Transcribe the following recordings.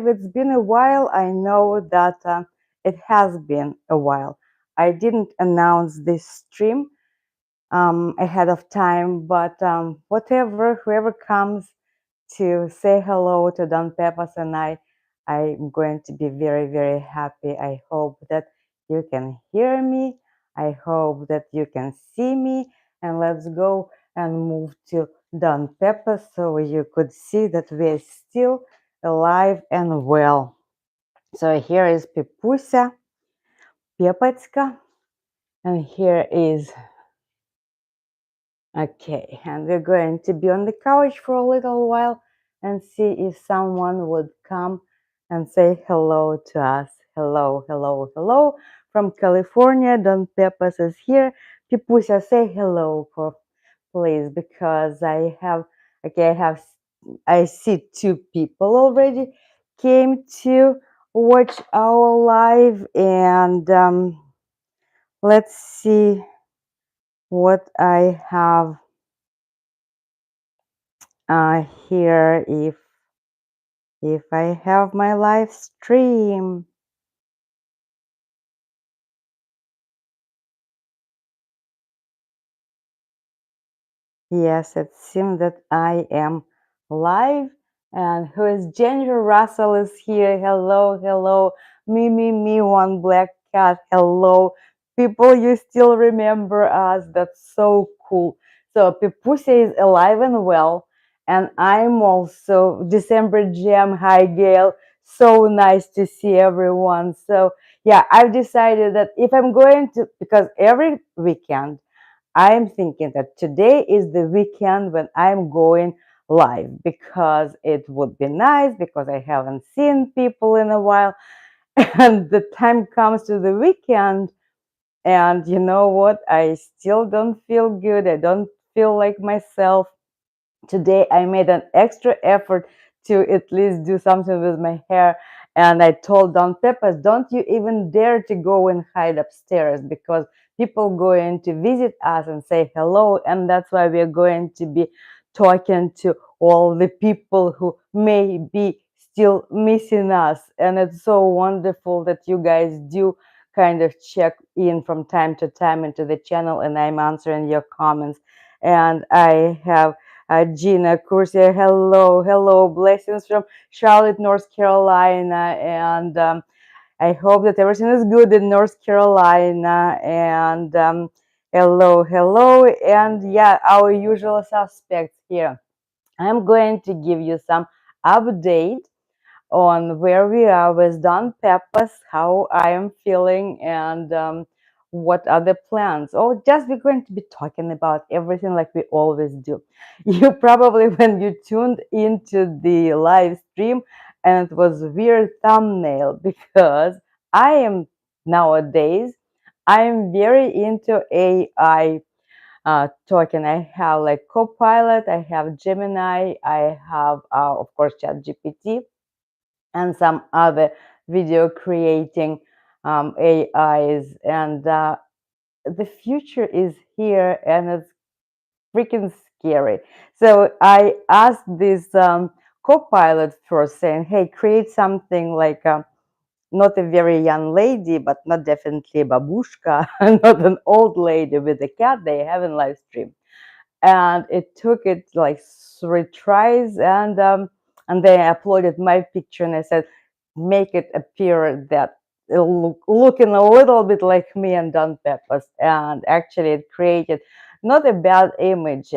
It's been a while. I know that it has been a while. I didn't announce this stream ahead of time, but whatever, whoever comes to say hello to Don Pepas and I'm going to be very, very happy. I hope that you can hear me. I hope that you can see me. And let's go and move to Don Pepas so you could see that we're still alive and well. So here is Pepusa, Pepatska, and here is okay. And we're going to be on the couch for a little while and see if someone would come and say hello to us. Hello, hello, hello from California. Don Pepas is here. Pepusa, say hello for please, because I see two people already came to watch our live, and let's see what I have here, if I have my live stream. Yes, it seems that I am live. And who is Ginger Russell is here. Hello, hello. Me, one black cat. Hello. People, you still remember us. That's so cool. So Pepusa is alive and well. And I'm also December Jam. Hi, Gail. So nice to see everyone. So yeah, I've decided that if I'm going to, because every weekend, I'm thinking that today is the weekend when I'm going live, because it would be nice, because I haven't seen people in a while and the time comes to the weekend, and you know what, I still don't feel good. I don't feel like myself. Today I made an extra effort to at least do something with my hair, and I told Don Pepas, don't you even dare to go and hide upstairs, because people going to visit us and say hello, and that's why we're going to be talking to all the people who may be still missing us. And it's so wonderful that you guys do kind of check in from time to time into the channel, and I'm answering your comments. And I have Gina Cursia, hello, hello, blessings from Charlotte, North Carolina, and I hope that everything is good in North Carolina. And hello, hello, and yeah, our usual suspects here. I'm going to give you some update on where we are with Don Pepas, how I am feeling, and what are the plans. Or just we're going to be talking about everything like we always do. You probably, when you tuned into the live stream, and it was weird thumbnail, because I am nowadays, I'm very into AI talking. I have like Copilot, I have Gemini, I have, of course, ChatGPT, and some other video creating AIs. And the future is here, and it's freaking scary. So I asked this Copilot first, saying, hey, create something like not a very young lady, but not definitely a babushka, not an old lady with a cat they have in live stream. And it took it like 3 tries, and then I uploaded my picture, and I said, make it appear that looking a little bit like me and Don Pepas. And actually it created not a bad image.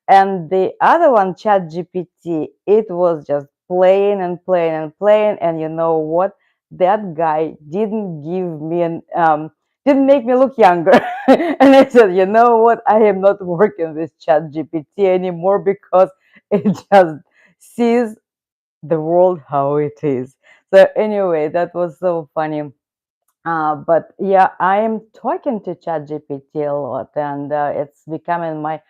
And the other one, ChatGPT, it was just playing and playing and playing, and you know what, that guy didn't give me an didn't make me look younger. And I said, you know what? I am not working with ChatGPT anymore, because it just sees the world how it is. So anyway, that was so funny. But yeah, I am talking to ChatGPT a lot, and it's becoming my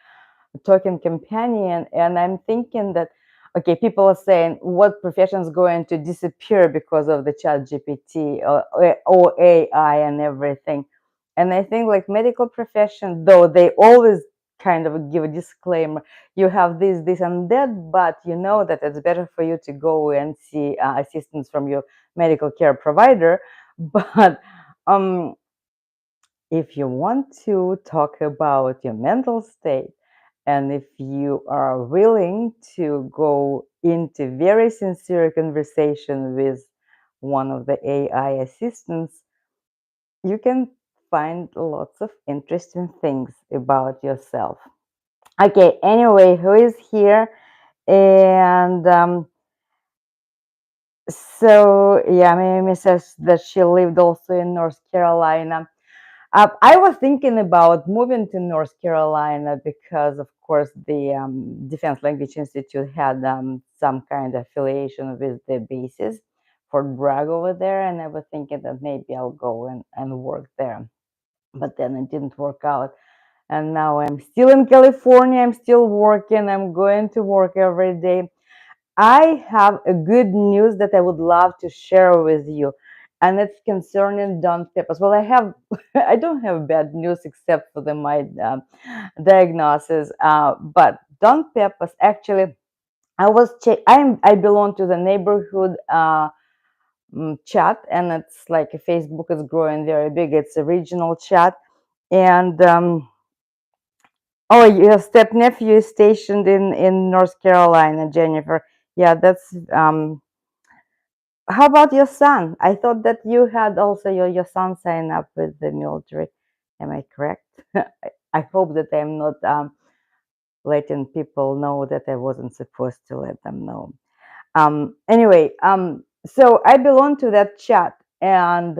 talking companion. And I'm thinking that, okay, people are saying what profession is going to disappear because of the ChatGPT or AI and everything. And I think like medical profession, though they always kind of give a disclaimer. You have this, and that, but you know that it's better for you to go and see assistance from your medical care provider. But if you want to talk about your mental state, and if you are willing to go into very sincere conversation with one of the AI assistants, you can find lots of interesting things about yourself. Okay, anyway, who is here? And so, yeah, Mimi says that she lived also in North Carolina. I was thinking about moving to North Carolina because, of course, the Defense Language Institute had some kind of affiliation with the bases for drag over there, and I was thinking that maybe I'll go and work there. But then it didn't work out. And now I'm still in California, I'm still working, I'm going to work every day. I have a good news that I would love to share with you, and it's concerning Don Pepas. Well, I don't have bad news except for my diagnosis. But Don Pepas, actually, I belong to the neighborhood chat, and it's like Facebook is growing very big. It's a regional chat, and oh, your step nephew is stationed in North Carolina, Jennifer. Yeah, that's how about your son? I thought that you had also your son sign up with the military. Am I correct? I hope that I'm not letting people know that I wasn't supposed to let them know. Anyway, so I belong to that chat, and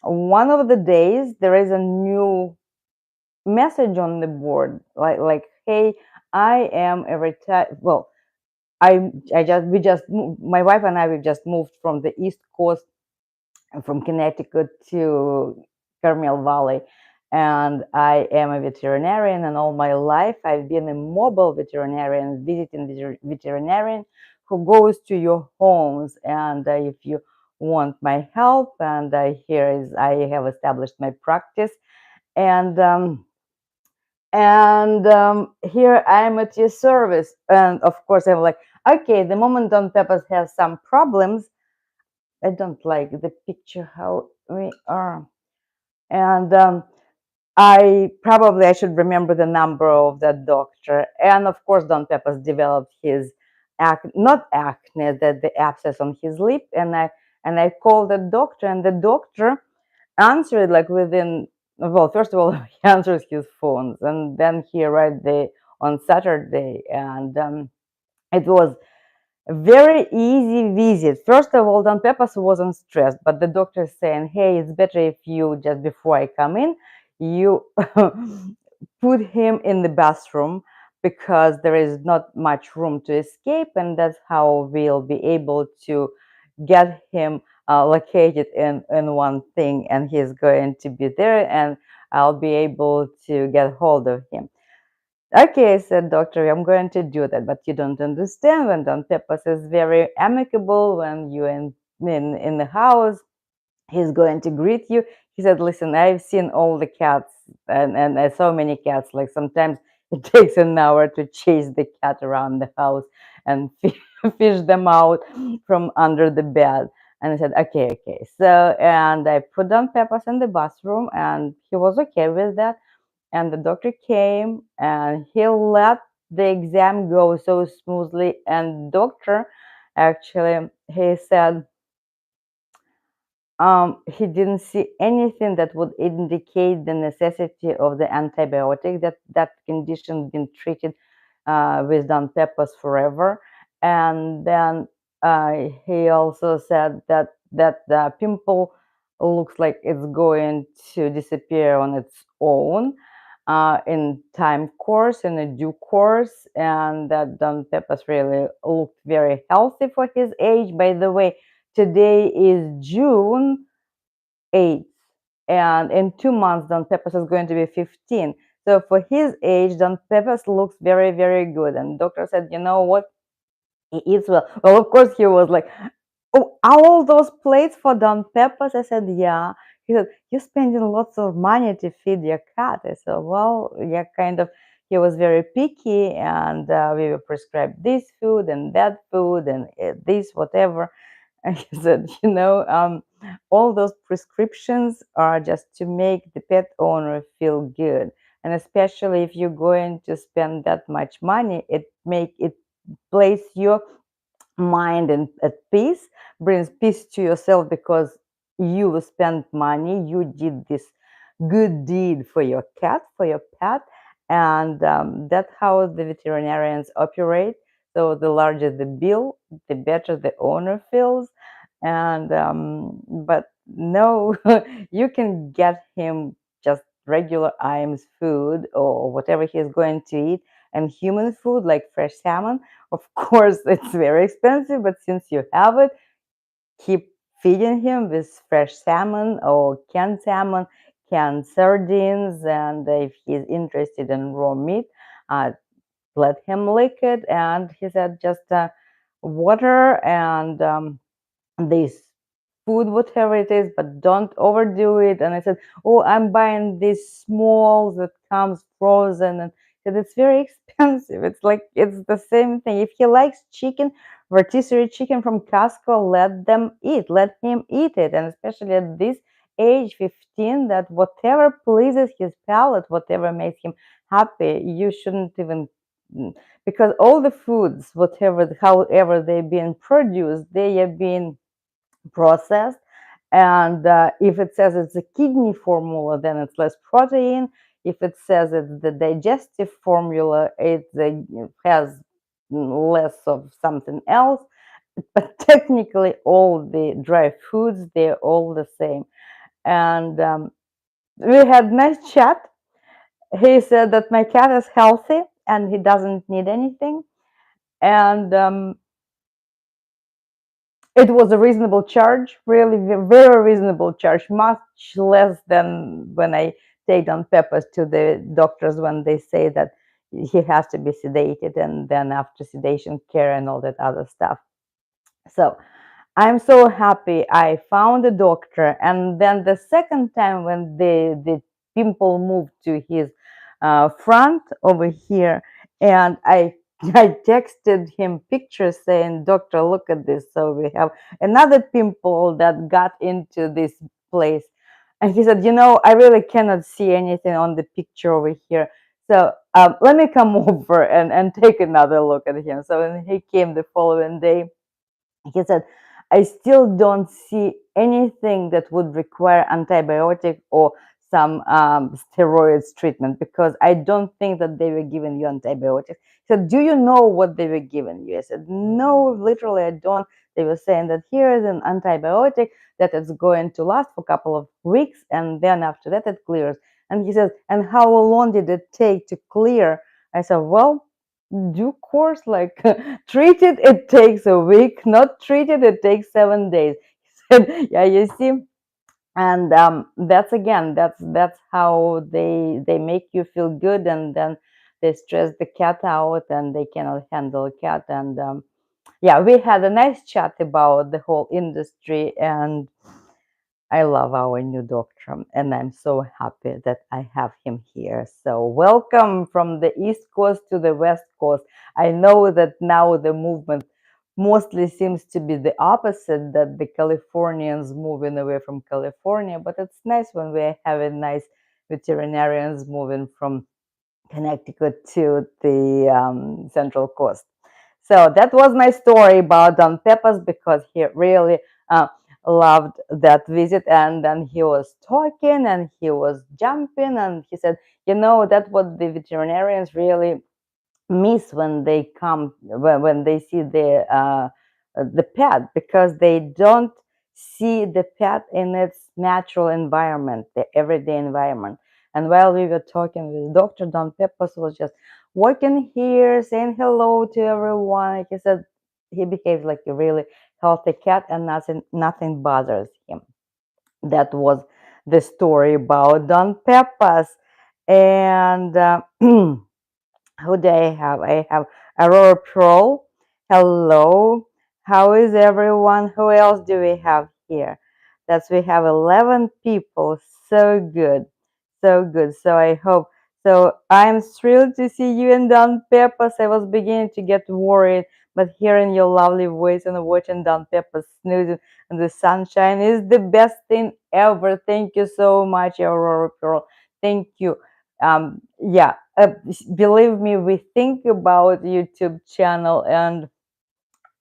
one of the days there is a new message on the board, like, hey, I am a retired. Well, I just we just moved, my wife and I we just moved from the East Coast, from Connecticut to Carmel Valley, and I am a veterinarian. And all my life, I've been a mobile veterinarian, visiting veterinarian who goes to your homes. And if you want my help, and here is I have established my practice, and here I am at your service. And of course, I'm like, okay, the moment Don Pepas has some problems, I don't like the picture how we are. And I should remember the number of that doctor. And of course, Don Pepas developed his not acne, that the abscess on his lip. And I called the doctor, and the doctor answered like within, well, first of all, he answers his phones, and then he arrived there on Saturday, and it was a very easy visit. First of all, Don Pepas wasn't stressed, but the doctor is saying, hey, it's better if you, just before I come in, you put him in the bathroom, because there is not much room to escape, and that's how we'll be able to get him located in one thing, and he's going to be there, and I'll be able to get hold of him. Okay, said doctor, I'm going to do that, but you don't understand. When Don Pepas is very amicable, when you're in the house, he's going to greet you. He said, listen, I've seen all the cats, and so many cats, like sometimes it takes an hour to chase the cat around the house and fish them out from under the bed. And I said, okay. So, and I put Don Pepas in the bathroom, and he was okay with that. And the doctor came, and he let the exam go so smoothly. And doctor, actually, he said he didn't see anything that would indicate the necessity of the antibiotic. That condition been treated with Don Pepas forever. And then he also said that the pimple looks like it's going to disappear on its own in time course, in a due course, and that Don Pepas really looked very healthy for his age. By the way, today is June 8th, and in 2 months, Don Pepas is going to be 15. So for his age, Don Pepas looks very, very good. And doctor said, you know what? He eats well. Well, of course, he was like, oh, are all those plates for Don Pepas? I said, yeah. He said, "You're spending lots of money to feed your cat." I said, "Well, yeah, kind of." He was very picky, and we were prescribed this food and that food and this whatever. And he said, all those prescriptions are just to make the pet owner feel good. And especially if you're going to spend that much money, it place your mind and at peace, brings peace to yourself because you spent money, you did this good deed for your cat, for your pet, and that's how the veterinarians operate. So the larger the bill, the better the owner feels. And but no, you can get him just regular IAMS food or whatever he's going to eat, and human food like fresh salmon. Of course, it's very expensive, but since you have it, keep feeding him with fresh salmon or canned salmon, canned sardines, and if he's interested in raw meat, uh, let him lick it. And he said just water and this food, whatever it is, but don't overdo it. And I said, "Oh, I'm buying these smalls that comes frozen." And he said, "It's very expensive." It's like it's the same thing. If he likes chicken, rotisserie chicken from Costco, let him eat it. And especially at this age, 15, that whatever pleases his palate, whatever makes him happy, you shouldn't even because all the foods, whatever, however they're being produced, they are being processed. And if it says it's a kidney formula, then it's less protein. If it says it's the digestive formula, it has less of something else. But technically, all the dry foods, they're all the same. And we had nice chat. He said that my cat is healthy and he doesn't need anything. And it was a reasonable charge, really very reasonable charge, much less than when I take Don Pepas to the doctors when they say that he has to be sedated and then after sedation care and all that other stuff. So I'm so happy I found a doctor. And then the second time when the pimple moved to his front over here, and I texted him pictures saying, "Doctor, look at this." So we have another pimple that got into this place. And he said, "I really cannot see anything on the picture over here. So let me come over and take another look at him." So when he came the following day, he said, "I still don't see anything that would require antibiotic or some steroids treatment because I don't think that they were giving you antibiotics." He said, "Do you know what they were giving you?" I said, "No, literally, I don't." They were saying that here is an antibiotic that is going to last for a couple of weeks and then after that it clears. And he says, "And how long did it take to clear?" I said, "Well, due course, like treated it takes a week, not treated it takes 7 days." He said, "Yeah, you see." And that's again, that's how they make you feel good, and then they stress the cat out and they cannot handle a cat. And yeah, we had a nice chat about the whole industry, and I love our new doctor, and I'm so happy that I have him here. So, welcome from the East Coast to the West Coast. I know that now the movement mostly seems to be the opposite, that the Californians moving away from California, but it's nice when we're having nice veterinarians moving from Connecticut to the Central Coast. So that was my story about Don Pepas because he really uh, loved that visit. And then he was talking and he was jumping and he said, that's what the veterinarians really miss when they come when they see the pet, because they don't see the pet in its natural environment, the everyday environment. And while we were talking with Dr. Don Pepas was just walking here saying hello to everyone. Like he said, he behaves like a really healthy cat and nothing bothers him. That was the story about Don Pepas. And who do I have? I have Aurora Pearl. Hello. How is everyone? Who else do we have here? That's we have 11 people. So good. So good. So I hope. So I'm thrilled to see you and Don Pepas. I was beginning to get worried, but hearing your lovely voice and watching Don Pepas snoozing in the sunshine is the best thing ever. Thank you so much, Aurora Pearl. Thank you. Yeah, believe me, we think about YouTube channel, and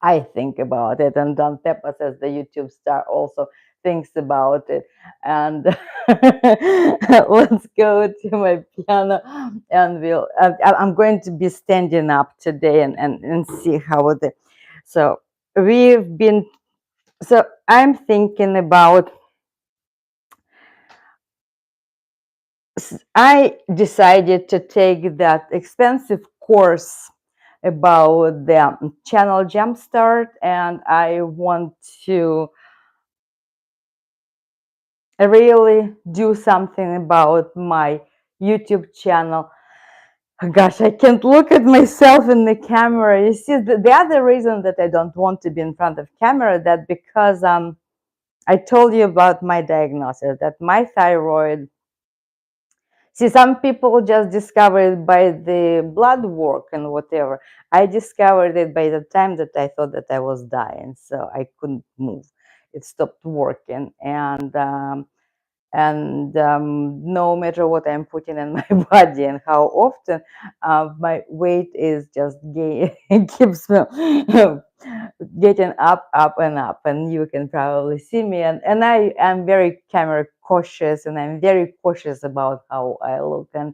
I think about it, and Don Pepas as the YouTube star also thinks about it. And let's go to my piano, and I'm going to be standing up today, and see how the. So we've been. So I'm thinking about. I decided to take that expensive course about the channel jumpstart, and I want to really do something about my YouTube channel. Gosh, I can't look at myself in the camera. You see, the other reason that I don't want to be in front of camera, that because I told you about my diagnosis, that my thyroid. See, some people just discover it by the blood work and whatever. I discovered it by the time that I thought that I was dying, so I couldn't move. It stopped working, and no matter what I'm putting in my body and how often, my weight is just keeps getting up and up, and you can probably see me, and I am very camera cautious, and I'm very cautious about how I look, and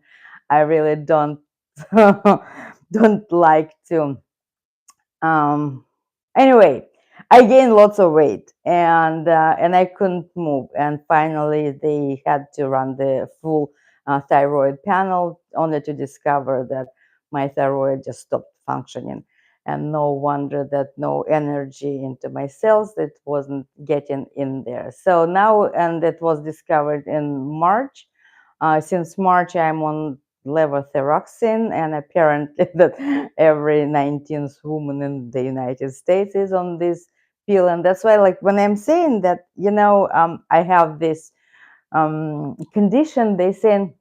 I really don't don't like to anyway, I gained lots of weight, and I couldn't move. And finally, they had to run the full thyroid panel, only to discover that my thyroid just stopped functioning. And no wonder that no energy into my cells, it wasn't getting in there. So now, and it was discovered in March. Since March, I'm on levothyroxine, and apparently that every 19th woman in the United States is on this pill. And that's why, like, when I'm saying that, I have this condition, they say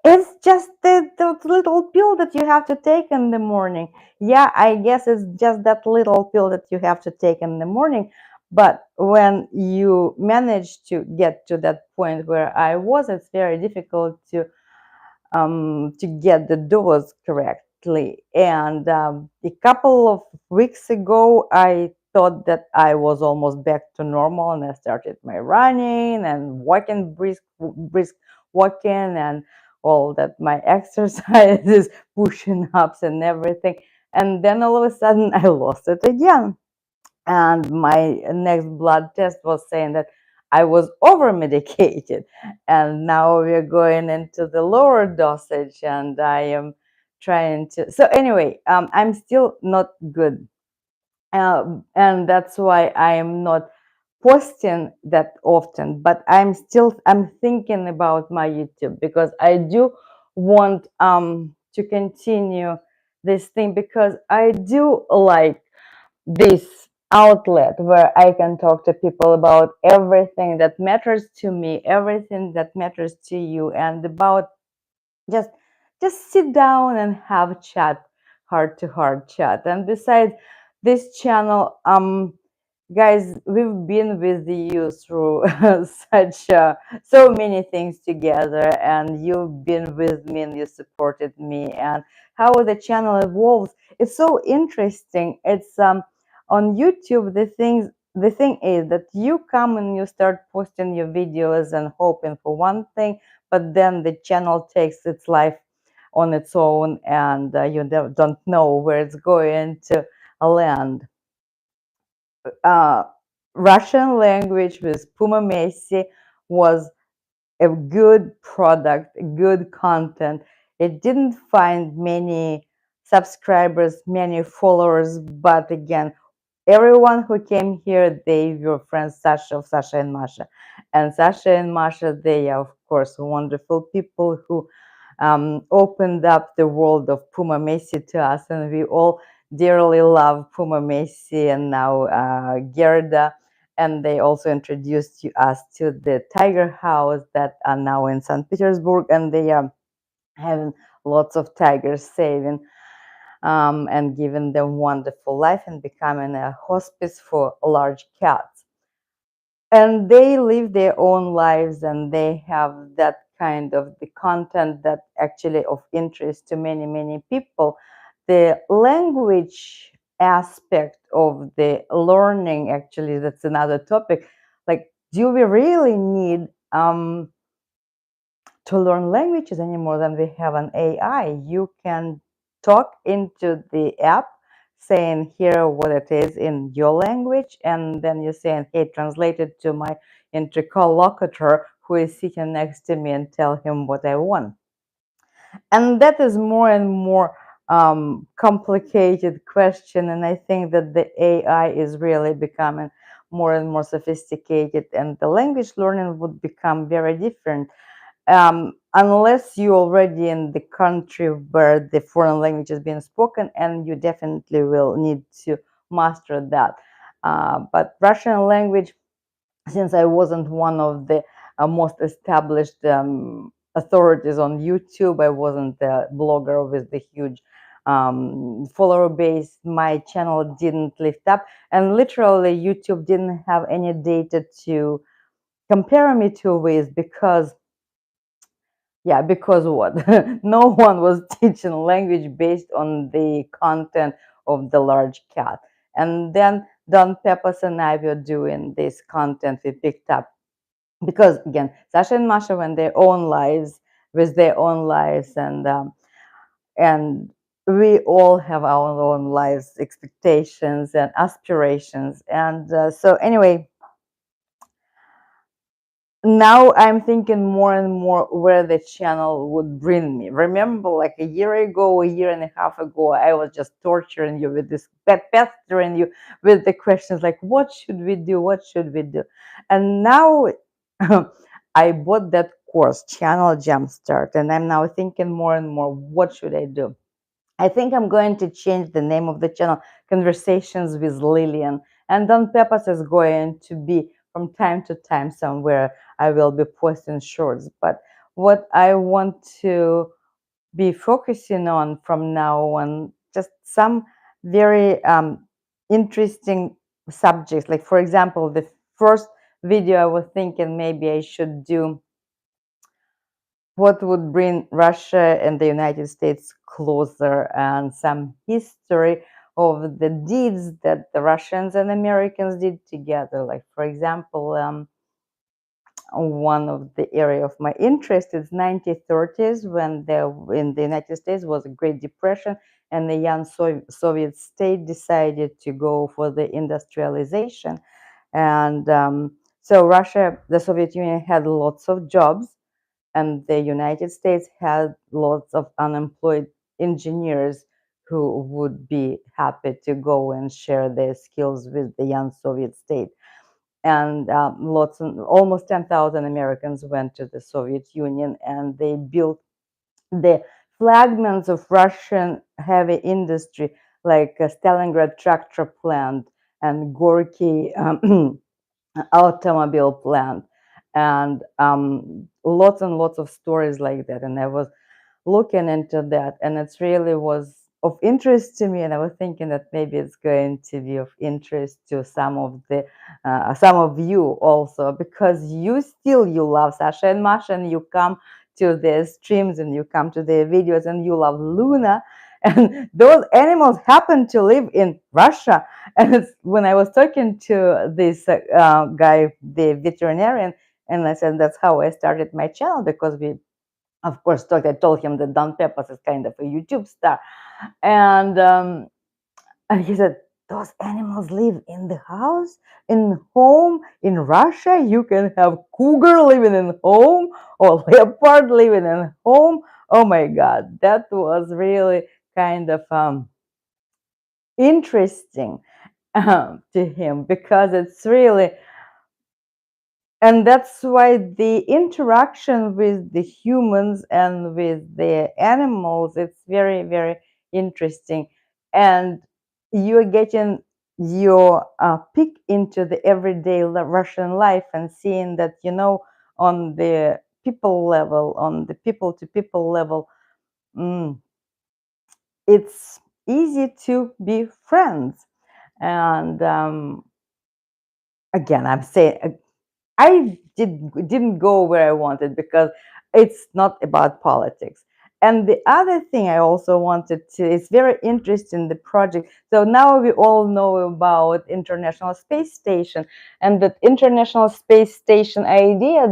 it's just the little pill that you have to take in the morning. Yeah, I guess it's just that little pill that you have to take in the morning. But when you manage to get to that point where I was, it's very difficult to get the dose correctly. And a couple of weeks ago, I thought that I was almost back to normal, and I started my running and walking, brisk walking, and all that, my exercises, pushing ups, and everything. And then all of a sudden, I lost it again. And my next blood test was saying that I was over medicated, and now we're going into the lower dosage, and I am trying to. So anyway, I'm still not good, and that's why I am not posting that often. But I'm thinking about my YouTube, because I do want to continue this thing, because I do like this outlet where I can talk to people about everything that matters to me, everything that matters to you, and about just just sit down and have chat, heart to heart chat. And besides this channel, guys, we've been with you through such so many things together, and you've been with me, and you supported me, and how the channel evolves, it's so interesting. It's on YouTube, the thing is that you come and you start posting your videos and hoping for one thing, but then the channel takes its life on its own, and you don't know where it's going to land. uh, Russian language with Puma Messi was a good product, good content. It didn't find many subscribers, many followers, but again, everyone who came here, they were friends Sasha and Masha. And Sasha and Masha, they are, of course, wonderful people who opened up the world of Puma Messi to us, and we all dearly love Puma Messi, and now Gerda. And they also introduced us to the tiger house that are now in St. Petersburg, and they are having lots of tigers saving and giving them wonderful life and becoming a hospice for large cats. And they live their own lives, and they have that kind of the content that actually of interest to many people. The language aspect of the learning, actually, that's another topic. Like, do we really need to learn languages anymore than we have an AI? You can talk into the app saying here what it is in your language, and then you saying, hey, translate it to my interlocutor who is sitting next to me, and tell him what I want. And that is more and more complicated question, and I think that the AI is really becoming more and more sophisticated, and the language learning would become very different, unless you're already in the country where the foreign language is being spoken, and you definitely will need to master that. But Russian language, since I wasn't one of the most established authorities on YouTube, I wasn't a blogger with the huge follower base, my channel didn't lift up, and literally YouTube didn't have any data to compare me to with, because what? No one was teaching language based on the content of the large cat. And then Don Pepas and I were doing this content we picked up, because again, Sasha and Masha went their own lives with their own lives, and we all have our own lives, expectations and aspirations. And so anyway, now I'm thinking more and more where the channel would bring me. Remember, like a year ago, a year and a half ago, I was just torturing you with this, pestering you with the questions like, what should we do? What should we do? And now I bought that course, Channel Jumpstart, and I'm now thinking more and more, what should I do? I think I'm going to change the name of the channel, Conversations with Lilian. And Don Pepas is going to be from time to time somewhere. I will be posting shorts. But what I want to be focusing on from now on, just some very interesting subjects. Like, for example, the first video I was thinking maybe I should do what would bring Russia and the United States closer, and some history of the deeds that the Russians and Americans did together. Like, for example, one of the area of my interest is 1930s, when there in the United States was a Great Depression, and the young Soviet state decided to go for the industrialization. And so Russia, the Soviet Union, had lots of jobs, and the United States had lots of unemployed engineers who would be happy to go and share their skills with the young Soviet state. And almost 10,000 Americans went to the Soviet Union, and they built the fragments of Russian heavy industry, like Stalingrad tractor plant and Gorky automobile plant, and lots and lots of stories like that. And I was looking into that, and it really was of interest to me, and I was thinking that maybe it's going to be of interest to some of you also, because you love Sasha and Masha, and you come to their streams and you come to their videos, and you love Luna, and those animals happen to live in Russia. And it's, when I was talking to this guy, the veterinarian, and I said that's how I started my channel, because we, of course, talked. I told him that Don Pepas is kind of a YouTube star, and he said, those animals live in the house, in home, in Russia. You can have cougar living in home, or leopard living in home. Oh my God, that was really kind of interesting to him, because it's really, and that's why the interaction with the humans and with the animals, it's very, very interesting. And you're getting you peek into the everyday Russian life and seeing that, on the people level, on the people to people level, mm, it's easy to be friends. And again, I'm saying I didn't go where I wanted because it's not about politics. And the other thing I also wanted to, it's very interesting, the project. So now we all know about International Space Station, and that International Space Station idea,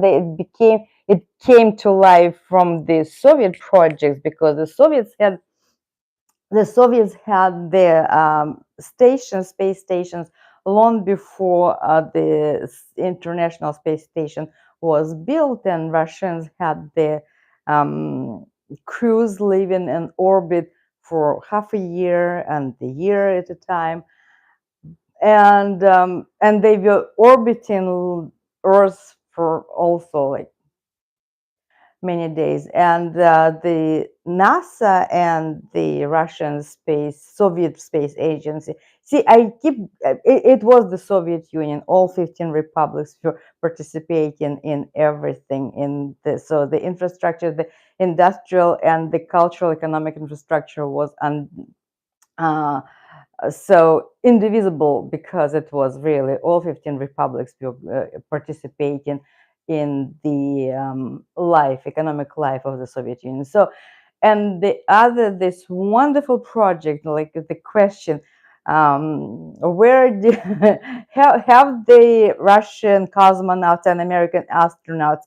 it came to life from the Soviet projects, because the Soviets had their space stations, long before the International Space Station was built, and Russians had their crews living in orbit for half a year and a year at a time, and they were orbiting Earth for also like many days. And the NASA and the Soviet Space Agency. See, it was the Soviet Union. All 15 republics were participating in everything. So the infrastructure, the industrial and the cultural, economic infrastructure was uh, so indivisible, because it was really all 15 republics were participating in the economic life of the Soviet Union. So, and this wonderful project, like the question, where do have the Russian cosmonauts and American astronauts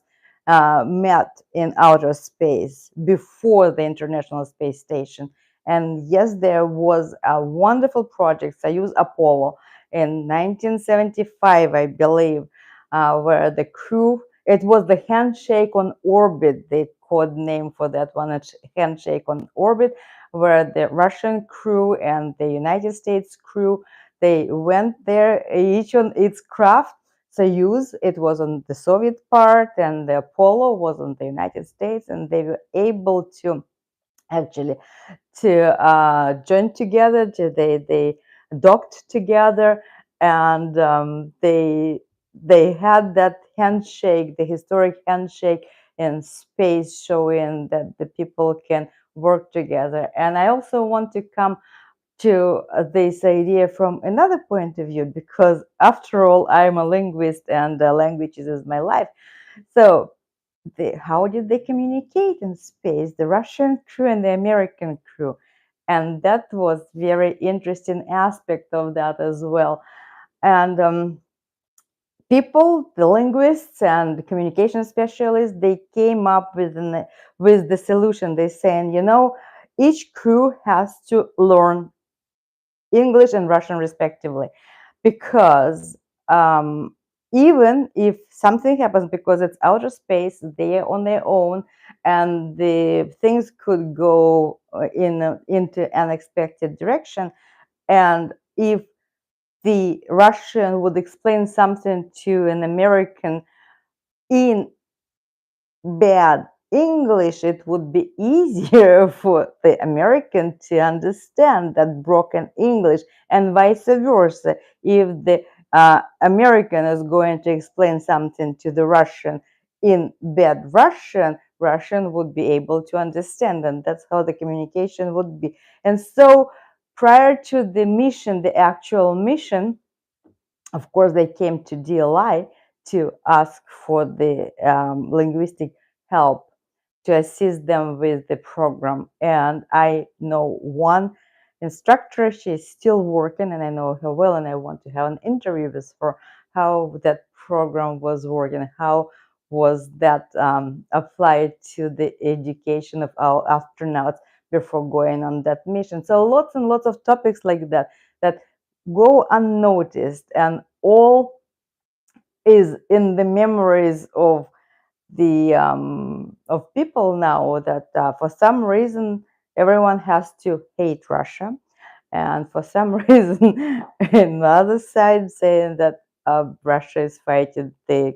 met in outer space before the International Space Station? And yes, there was a wonderful project, Soyuz Apollo, in 1975, I believe, where the crew, it was the handshake on orbit, the code name for that one, it's handshake on orbit, where the Russian crew and the United States crew, they went there, each on its craft. Soyuz, it was on the Soviet part, and the Apollo was on the United States, and they were able to actually to join together. They docked together, and they had that handshake, the historic handshake in space, showing that the people can work together. And I also want to come to this idea from another point of view, because after all, I'm a linguist, and languages is my life. So how did they communicate in space, the Russian crew and the American crew? And that was very interesting aspect of that as well. And people, the linguists and the communication specialists, they came up with the solution. They saying, each crew has to learn English and Russian respectively, because um, even if something happens, because it's outer space, they're on their own, and the things could go into unexpected direction. And if the Russian would explain something to an American in bad English, it would be easier for the American to understand that broken English, and vice versa. If the American is going to explain something to the Russian in bad Russian, Russian would be able to understand, and that's how the communication would be. And so, prior to the mission, the actual mission, of course, they came to DLI to ask for the linguistic help to assist them with the program. And I know one instructor, she's still working, and I know her well, and I want to have an interview with her, how that program was working, how was that applied to the education of our astronauts before going on that mission. So lots and lots of topics like that that go unnoticed, and all is in the memories of people now, that for some reason everyone has to hate Russia, and for some reason in the other side saying that Russia is fighting the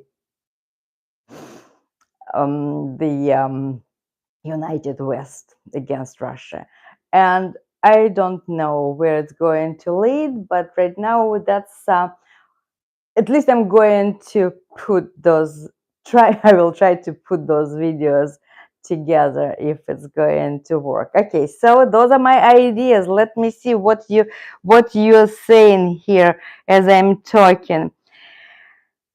United West against Russia. And I don't know where it's going to lead, but right now that's at least I'm going to put those try I will try to put those videos together if it's going to work. Okay, so those are my ideas. Let me see what you're saying here as I'm talking.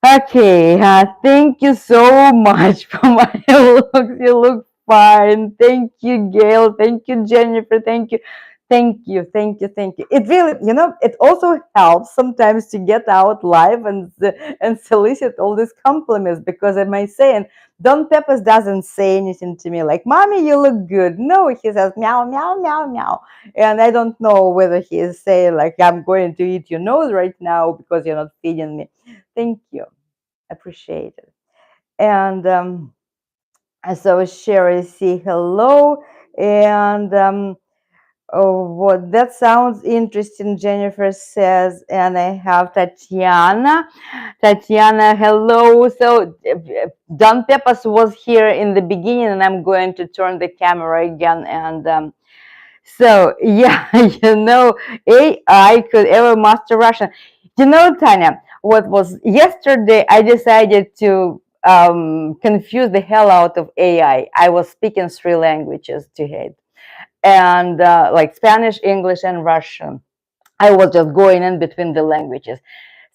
Okay, thank you so much for my looks. You look fine. Thank you, Gail. Thank you, Jennifer. Thank you. Thank you, thank you, thank you. It really, it also helps sometimes to get out live and solicit all these compliments because am I saying Don Pepas doesn't say anything to me like, "Mommy, you look good." No, he says meow, meow, meow, meow, and I don't know whether he is saying like, "I'm going to eat your nose right now because you're not feeding me." Thank you. Appreciate it. And so Sherry, say hello. And oh, what that sounds interesting, Jennifer says. And I have Tatiana. Tatiana, hello. So Don Pepas was here in the beginning, and I'm going to turn the camera again. And so yeah, AI could ever master Russian. Tanya, what was yesterday? I decided to confuse the hell out of AI. I was speaking three languages to it, and like Spanish, English, and Russian. I was just going in between the languages.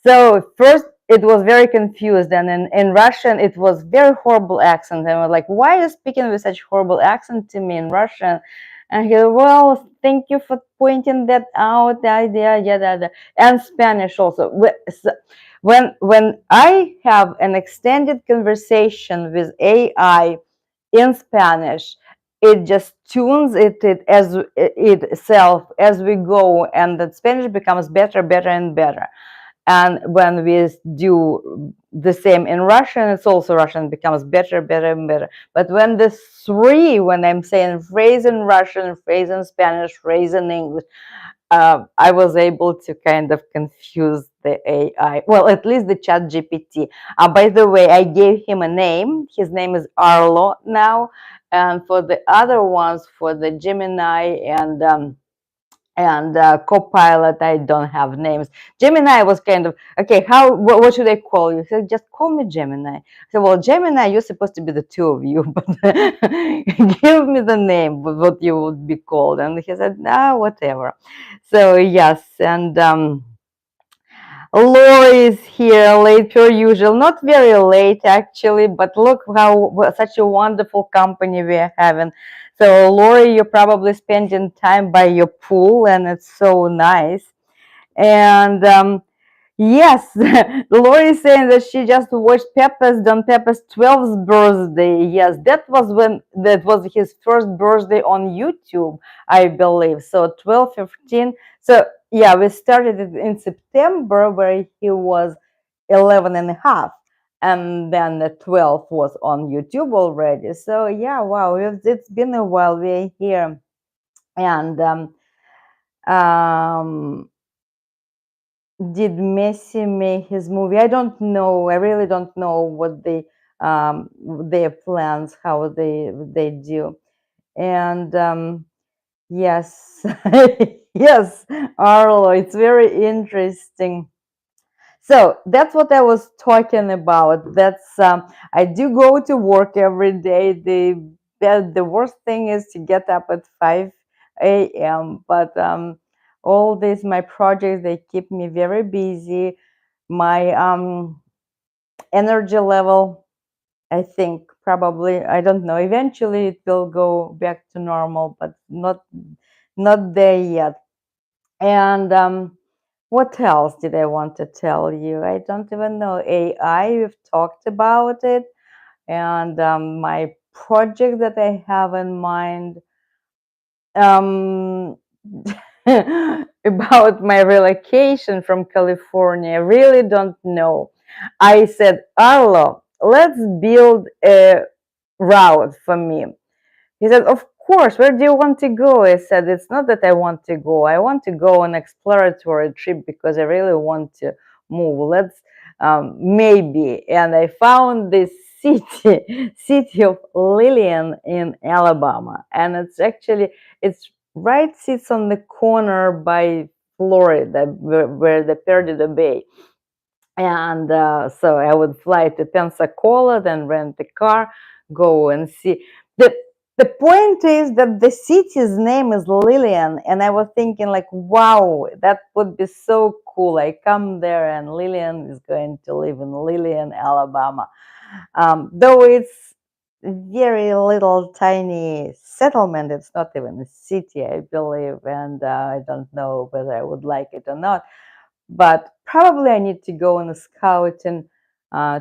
So first it was very confused, and in Russian it was very horrible accent. And I was like, "Why are you speaking with such horrible accent to me in Russian?" And he said, "Well, thank you for pointing that out." Yeah. And Spanish also. When I have an extended conversation with AI in Spanish, it just tunes it as itself as we go, and the Spanish becomes better, better, and better. And when we do the same in Russian, it's also Russian becomes better, better, and better. But when I'm saying phrase in Russian, phrase in Spanish, phrase in English, I was able to kind of confuse the AI. Well, at least the Chat GPT. By the way, I gave him a name. His name is Arlo now. And for the other ones, for the Gemini and Copilot, I don't have names. Gemini was kind of okay. What should I call you? He said, "Just call me Gemini." I said, "Well, Gemini, you're supposed to be the two of you, but give me the name, what you would be called." And he said, "Ah, whatever." So yes, and Lori is here late per usual. Not very late actually, but look how such a wonderful company we are having. So Lori, you're probably spending time by your pool, and it's so nice. And yes, Lori is saying that she just watched Don Pepas' 12th birthday. Yes, that was his first birthday on YouTube, I believe. So 12, 15. So yeah, we started it in September where he was 11 and a half. And then the 12th was on YouTube already. So yeah, wow, it's been a while. We're here. And um, did Messi make his movie? I don't know. I really don't know what their plans, how they do. And yes, yes, Arlo, it's very interesting. So that's what I was talking about. That's I do go to work every day. The worst thing is to get up at 5 a.m. But all these my projects, they keep me very busy. My energy level, I think probably, I don't know. Eventually it will go back to normal, but not there yet. And what else did I want to tell you? I don't even know. AI, we've talked about it. And my project that I have in mind, um, about my relocation from California, I really don't know. I said, Arlo, let's build a route for me. He said, "Of course, where do you want to go?" I said, "It's not that I want to go. I want to go on an exploratory trip because I really want to move. Let's maybe." And I found this city, city of Lilian in Alabama. And it's right sits on the corner by Florida, where the Perdido Bay. And so I would fly to Pensacola, then rent a car, go and see. The the point is that the city's name is Lilian, and I was thinking like, wow, that would be so cool. I come there, and Lilian is going to live in Lilian, Alabama. Though it's very little tiny settlement, it's not even a city, I believe, and I don't know whether I would like it or not, but probably I need to go on a scouting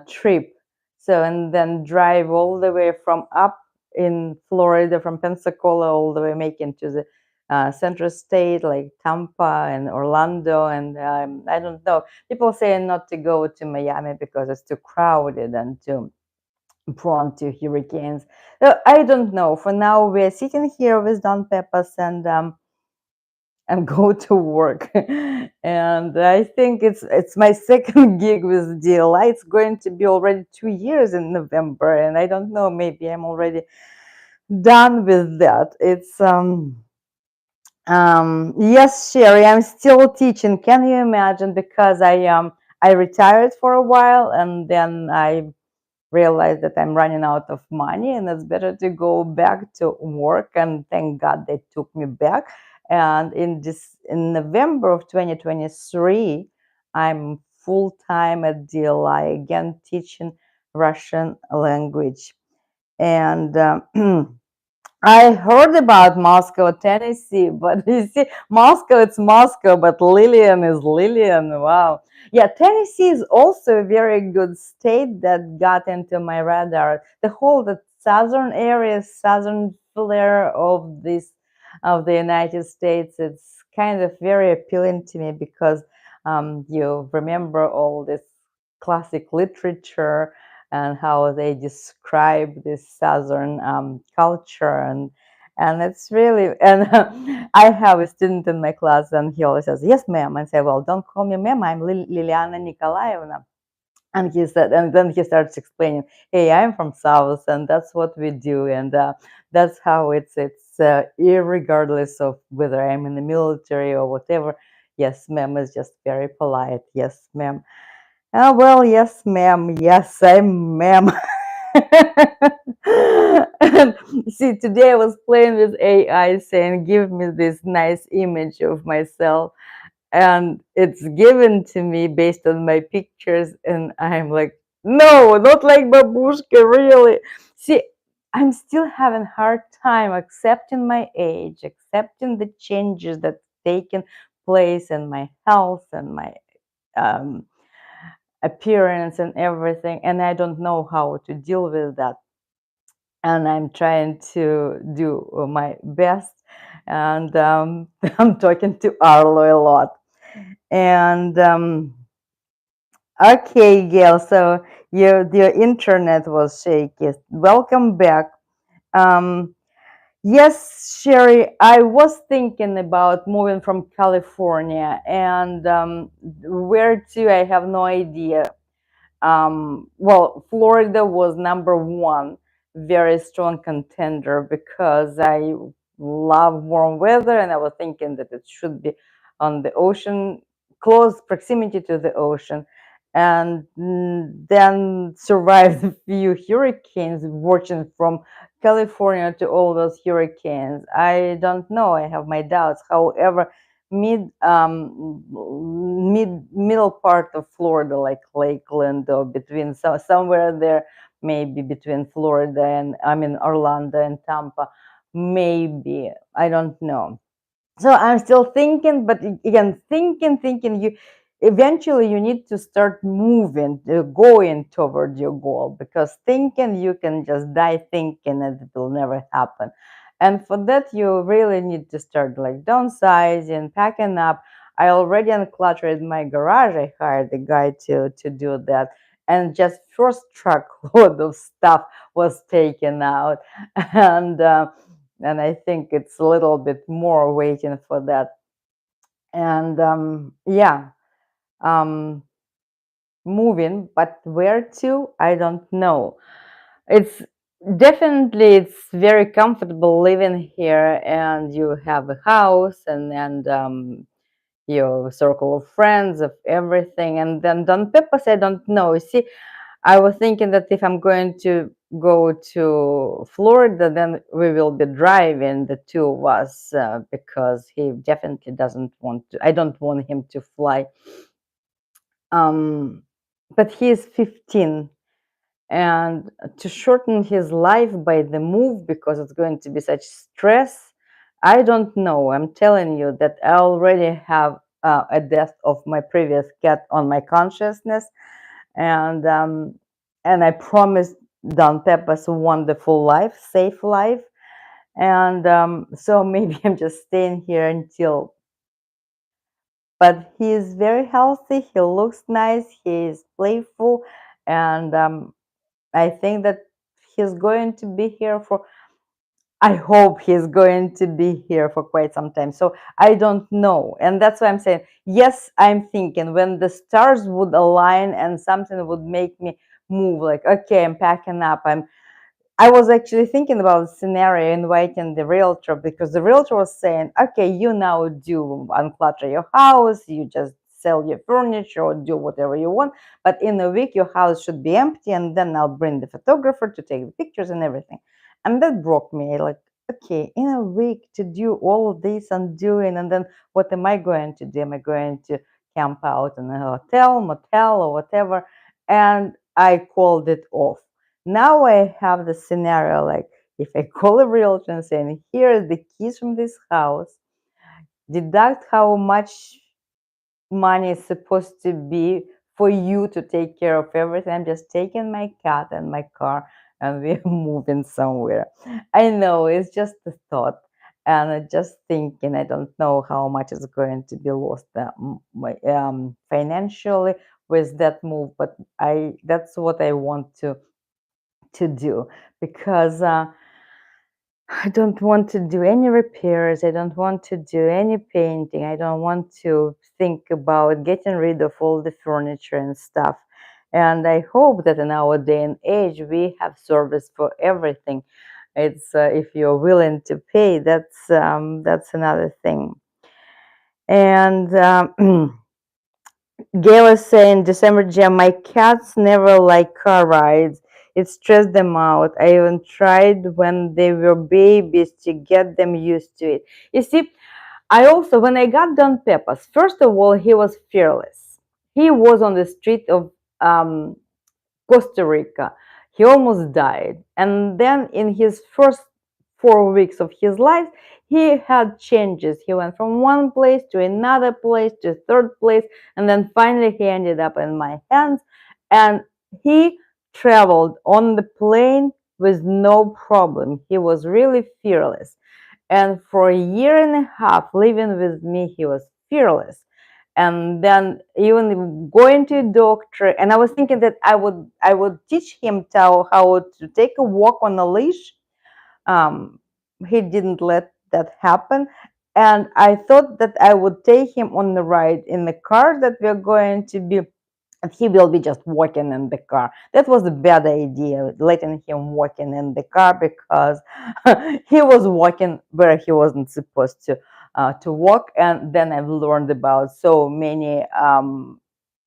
trip. So, and then drive all the way from up in Florida, from Pensacola, all the way making to the central state like Tampa and Orlando. And I don't know. People say not to go to Miami because it's too crowded and too prone to hurricanes. I don't know. For now, we're sitting here with Don Pepas and go to work. And I think it's my second gig with DLI. It's going to be already 2 years in November, and I don't know. Maybe I'm already done with that. It's yes, Sherry, I'm still teaching. Can you imagine? Because I retired for a while, and then I realized that I'm running out of money and it's better to go back to work. And thank God they took me back. And in November of 2023, I'm full time at DLI again, teaching Russian language. And I heard about Moscow, Tennessee, but you see, Moscow, it's Moscow, but Lilian is Lilian. Wow. Yeah, Tennessee is also a very good state that got into my radar. The whole the southern area, southern flair of this of the United States, it's kind of very appealing to me because you remember all this classic literature and how they describe this southern culture, and it's really, and I have a student in my class and he always says yes ma'am, and say, well, don't call me ma'am, I'm Liliana Nikolaevna. And he said, and then he starts explaining, hey, I'm from south and that's what we do, and that's how it's irregardless of whether I'm in the military or whatever. Yes ma'am is just very polite. Yes ma'am. Oh, well, yes, ma'am. Yes, I'm ma'am. And see, today I was playing with AI saying, give me this nice image of myself. And it's given to me based on my pictures. And I'm like, no, not like babushka, really. See, I'm still having hard time accepting my age, accepting the changes that taken place in my health and my um, appearance and everything, and I don't know how to deal with that, and I'm trying to do my best, and I'm talking to Arlo a lot. And okay, Gail, so your internet was shaky. Welcome back. um yes, Sherry, I was thinking about moving from California, and where to, I have no idea. Well, Florida was number one, very strong contender because I love warm weather, and I was thinking that it should be on the ocean, close proximity to the ocean, and then survived a few hurricanes, watching from California to all those hurricanes. I don't know. I have my doubts. However, middle part of Florida, like Lakeland, or between, so somewhere there, maybe between Florida and, I mean, Orlando and Tampa, maybe, I don't know. So I'm still thinking, but again, thinking, you eventually you need to start moving, going toward your goal, because thinking, you can just die thinking and it will never happen. And for that, you really need to start like downsizing, packing up. I already uncluttered my garage. I hired a guy to do that, and just first truckload of stuff was taken out. And and I think it's a little bit more waiting for that. And yeah, um, moving, but where to? I don't know. It's Definitely, it's very comfortable living here, and you have a house and your circle of friends, of everything. And then Don Pepas, I don't know. You see, I was thinking that if I'm going to go to Florida, then we will be driving, the two of us, because he definitely doesn't want to. I don't want him to fly. Um, but he is 15, and to shorten his life by the move, because it's going to be such stress, I don't know. I'm telling you that I already have a death of my previous cat on my consciousness, and um, and I promised Don Pepas a wonderful life, safe life, and so maybe I'm just staying here until. But he is very healthy. He looks nice. He is playful, and I think that he's going to be here for. I hope he's going to be here for quite some time. So I don't know. And that's why I'm saying, yes, I'm thinking when the stars would align and something would make me move, like, okay, I'm packing up. I was actually thinking about the scenario, inviting the realtor, because the realtor was saying, okay, you now do unclutter your house, you just sell your furniture or do whatever you want, but in a week your house should be empty, and then I'll bring the photographer to take the pictures and everything. And that broke me, like, okay, in a week to do all of this and doing, and then what am I going to do? Am I going to camp out in a hotel, motel, or whatever? And I called it off. Now I have the scenario, like, if I call a realtor and saying, here are the keys from this house, deduct how much money is supposed to be for you to take care of everything. I'm just taking my cat and my car and we're moving somewhere. I know it's just a thought. And I just thinking, I don't know how much is going to be lost financially with that move, but I that's what I want to do, because I don't want to do any repairs. I don't want to do any painting. I don't want to think about getting rid of all the furniture and stuff. And I hope that in our day and age, we have service for everything. It's if you're willing to pay, that's another thing. And Gail is saying, December Jam, my cats never like car rides. It stressed them out. I even tried when they were babies to get them used to it. You see, I also, when I got Don Pepas, first of all, he was fearless. He was on the street of um, Costa Rica. He almost died. And then in his first 4 weeks of his life, he had changes. He went from one place to another place to a third place. And then finally, he ended up in my hands. And he traveled on the plane with no problem. He was really fearless. And for a year and a half living with me, he was fearless. And then even going to a doctor, and I was thinking that I would teach him how to take a walk on a leash. um, he didn't let that happen, and I thought that I would take him on the ride in the car that we're going to be, and he will be just walking in the car. That was a bad idea, letting him walking in the car, because he was walking where he wasn't supposed to walk. And then I've learned about so many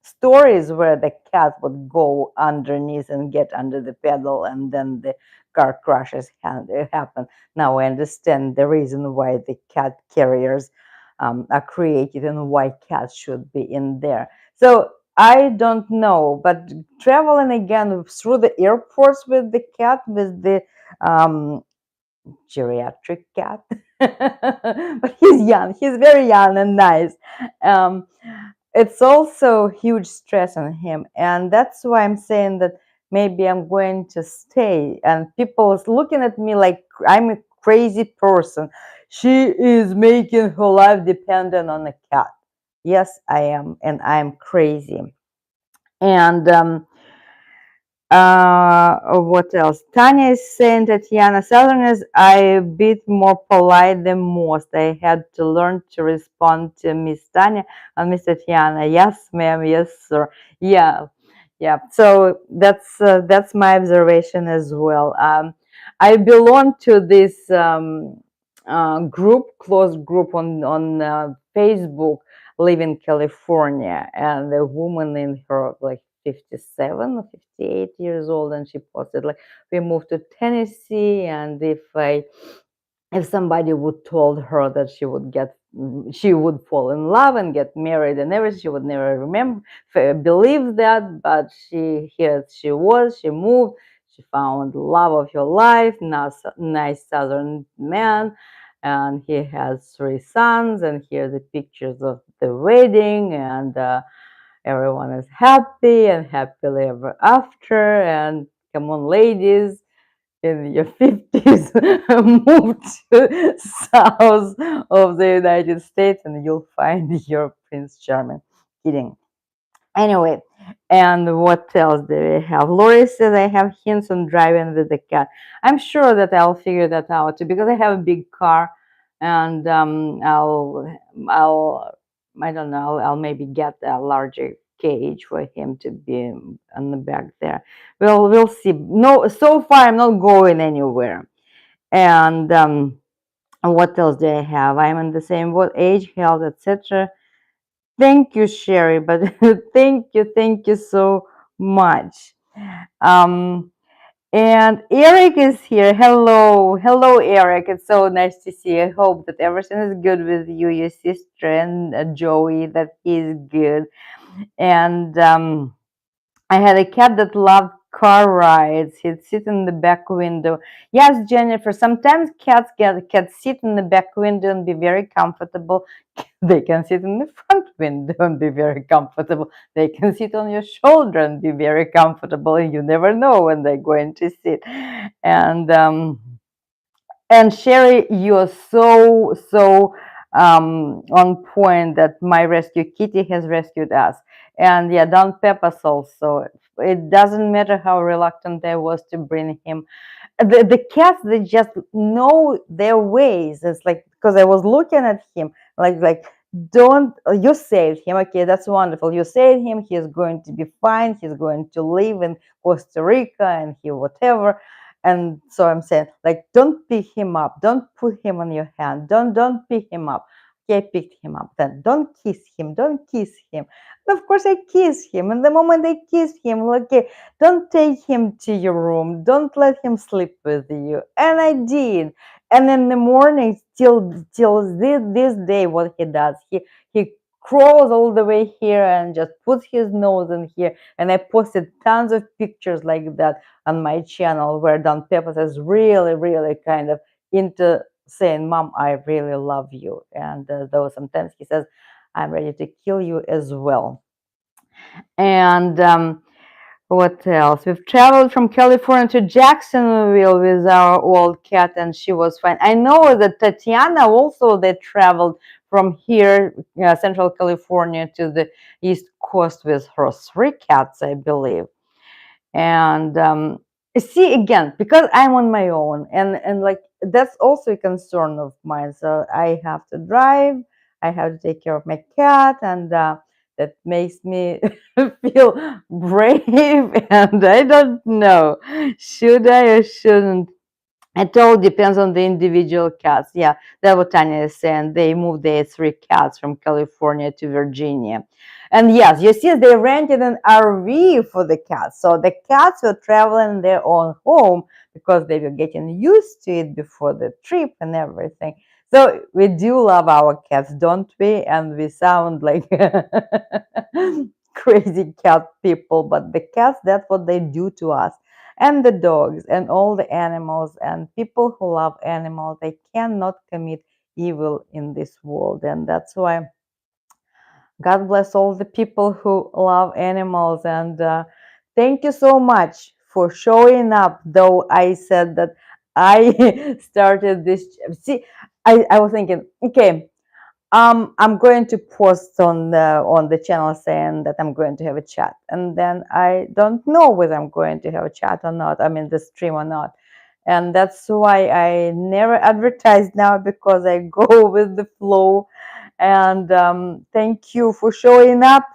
stories where the cat would go underneath and get under the pedal, and then the car crashes happen. Now I understand the reason why the cat carriers are created and why cats should be in there. So I don't know, but traveling again through the airports with the cat, with the um, geriatric cat, but he's young, he's very young and nice. Um, it's also huge stress on him, and that's why I'm saying that maybe I'm going to stay. And people is looking at me like I'm a crazy person. She is making her life dependent on a cat. Yes, I am, and I'm crazy. And what else? Tanya is saying, Tatiana, Southerners are a bit more polite than most. I had to learn to respond to Miss Tanya and Miss Tatiana. Yes, ma'am. Yes, sir. Yeah, yeah. So that's my observation as well. I belong to this group, closed group on Facebook, live in California, and a woman in her like 57 or 58 years old, and she posted like, we moved to Tennessee, and if somebody would told her that she would fall in love and get married and everything, she would never believe that. But here she moved, she found the love of her life, nice southern man, and he has 3 sons, and here are the pictures of the wedding, and everyone is happy and happily ever after. And come on, ladies, in your 50s, move to south of the United States and you'll find your Prince Charming. Kidding. Anyway, and what else do we have? Lori says, I have hints on driving with the cat. I'm sure that I'll figure that out too, because I have a big car, and I'll, I don't know, I'll maybe get a larger cage for him to be on the back there. We'll see. No, so far I'm not going anywhere. And what else do I have? I'm in the same what age, health, etc. Thank you, Sherry, but thank you so much. Um, and Eric is here. Hello, Eric. It's so nice to see you. I hope that everything is good with you, your sister, and Joey, that he's good. And I had a cat that loved car rides. He'd sit in the back window. Yes, Jennifer, sometimes cats sit in the back window and be very comfortable. They can sit in the front window and be very comfortable. They can sit on your shoulder and be very comfortable. And you never know when they're going to sit. And Sherry, you're so on point that my rescue kitty has rescued us. And yeah, Don Pepas also. It doesn't matter how reluctant I was to bring him. The cats, they just know their ways. It's like, because I was looking at him like don't, you saved him, okay, that's wonderful, you saved him, he is going to be fine, he's going to live in Costa Rica and he whatever. And so I'm saying, like, don't pick him up, don't put him on your hand, don't pick him up. Okay, I picked him up. Then don't kiss him. And of course I kiss him, and the moment I kiss him, okay, don't take him to your room, don't let him sleep with you. And I did. And in the morning, till this day, what he does, he crawls all the way here and just puts his nose in here. And I posted tons of pictures like that on my channel, where Don Pepas is really kind of into saying, Mom, I really love you. And though sometimes he says, I'm ready to kill you as well. And what else? We've traveled from California to Jacksonville with our old cat, and she was fine. I know that Tatiana also, they traveled from here, Central California, to the East Coast with her 3 cats, I believe. And see, again, because I'm on my own, and like, that's also a concern of mine. So I have to drive, I have to take care of my cat, and that makes me feel brave. And I don't know, should I or shouldn't. It all depends on the individual cats. Yeah, that's what Tanya is saying. They moved their 3 cats from California to Virginia. And yes, you see, they rented an RV for the cats. So the cats were traveling in their own home because they were getting used to it before the trip and everything. So we do love our cats, don't we? And we sound like crazy cat people, but the cats, that's what they do to us. And the dogs and all the animals, and people who love animals, they cannot commit evil in this world. And that's why God bless all the people who love animals. And thank you so much for showing up, though I said that I started this. See, I was thinking, okay, I'm going to post on the channel saying that I'm going to have a chat, and then I don't know whether I'm going to have a chat or not, I mean the stream or not. And that's why I never advertise now, because I go with the flow. And thank you for showing up.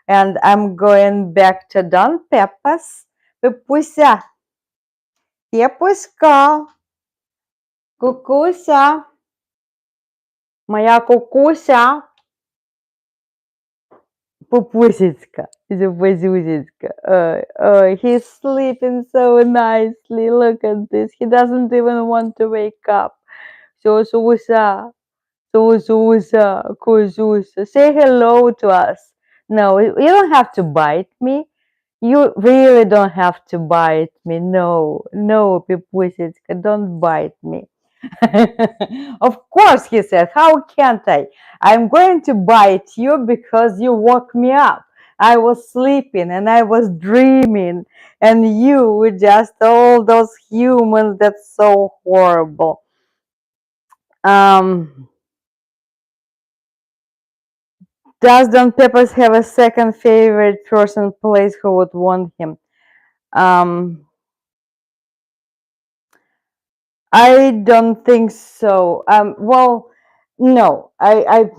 And I'm going back to Don Pepas. Pepusa, Пепуська, кукуся, моя кукуся, пупусечка, пупусечка. Oh, he's sleeping so nicely. Look at this. He doesn't even want to wake up. Susa, Susa, Kuzusa. Say hello to us. No, you don't have to bite me. You really don't have to bite me. No, no, Pipusечка, don't bite me. Of course, he said, how can't I? I'm going to bite you because you woke me up. I was sleeping and I was dreaming, and you were just all those humans. That's so horrible. Does Don Pepas have a second favorite person, place who would want him? I don't think so. Well, no. I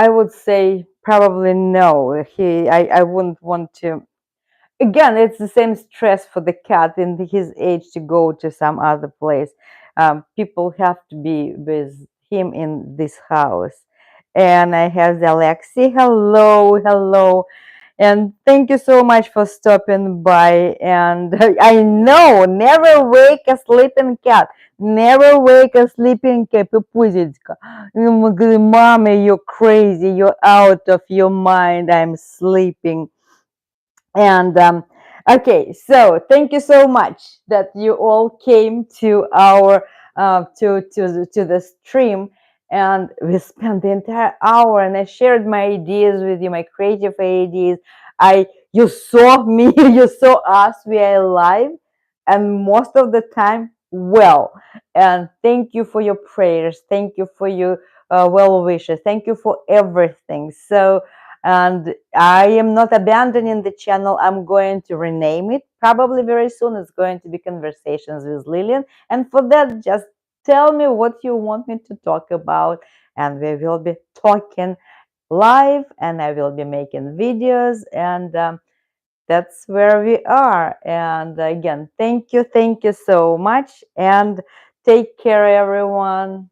would say probably no. I wouldn't want to. Again, it's the same stress for the cat in his age to go to some other place. People have to be with him in this house. And I have the Alexi. Hello, hello. And thank you so much for stopping by. And I know, never wake a sleeping cat. Never wake a sleeping cat. Пупузечка. Mommy, you're crazy. You're out of your mind. I'm sleeping. And okay, so thank you so much that you all came to our to the stream, and we spent the entire hour, and I shared my ideas with you, my creative ideas. You saw me, you saw us. We are alive, and most of the time, well. And thank you for your prayers. Thank you for your well wishes. Thank you for everything. So and I am not abandoning the channel. I'm going to rename it probably very soon. It's going to be Conversations with Lilian. And for that, just tell me what you want me to talk about, and we will be talking live, and I will be making videos, and that's where we are. And again, thank you so much, and take care, everyone.